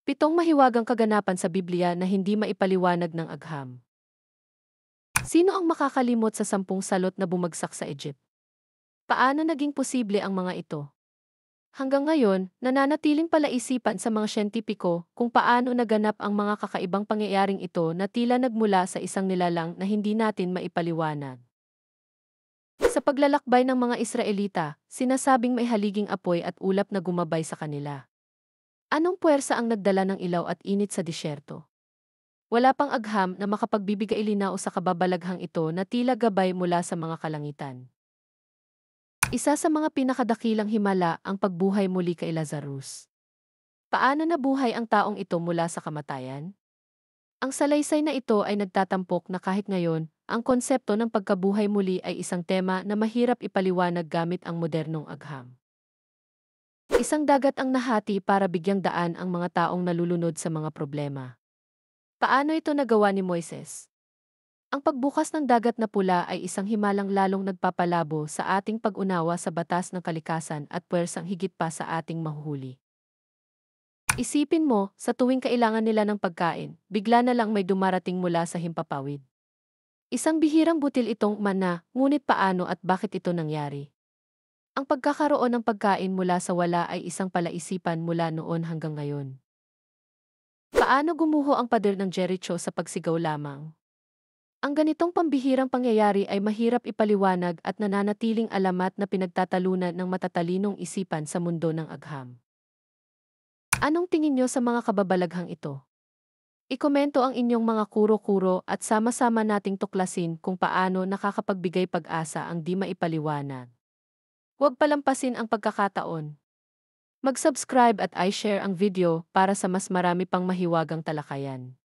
Pitong mahiwagang kaganapan sa Biblia na hindi maipaliwanag ng agham. Sino ang makakalimot sa 10 salot na bumagsak sa Egypt? Paano naging posible ang mga ito? Hanggang ngayon, nananatiling palaisipan sa mga siyentipiko kung paano naganap ang mga kakaibang pangyayaring ito na tila nagmula sa isang nilalang na hindi natin maipaliwanag. Sa paglalakbay ng mga Israelita, sinasabing may haliging apoy at ulap na gumabay sa kanila. Anong puwersa ang nagdala ng ilaw at init sa disyerto? Wala pang agham na makapagbibigay linaw sa kababalaghang ito na tila gabay mula sa mga kalangitan. Isa sa mga pinakadakilang himala ang pagbuhay muli kay Lazarus. Paano nabuhay ang taong ito mula sa kamatayan? Ang salaysay na ito ay nagtatampok na kahit ngayon, ang konsepto ng pagkabuhay muli ay isang tema na mahirap ipaliwanag gamit ang modernong agham. Isang dagat ang nahati para bigyang daan ang mga taong nalulunod sa mga problema. Paano ito nagawa ni Moises? Ang pagbukas ng dagat na pula ay isang himalang lalong nagpapalabo sa ating pag-unawa sa batas ng kalikasan at puwersang higit pa sa ating mahuhuli. Isipin mo, sa tuwing kailangan nila ng pagkain, bigla na lang may dumarating mula sa himpapawid. Isang bihirang butil itong mana, ngunit paano at bakit ito nangyari? Ang pagkakaroon ng pagkain mula sa wala ay isang palaisipan mula noon hanggang ngayon. Paano gumuho ang pader ng Jericho sa pagsigaw lamang? Ang ganitong pambihirang pangyayari ay mahirap ipaliwanag at nananatiling alamat na pinagtatalunan ng matatalinong isipan sa mundo ng agham. Anong tingin nyo sa mga kababalaghang ito? Ikomento ang inyong mga kuro-kuro at sama-sama nating tuklasin kung paano nakakapagbigay pag-asa ang di maipaliwanag. Huwag palampasin ang pagkakataon. Mag-subscribe at i-share ang video para sa mas marami pang mahiwagang talakayan.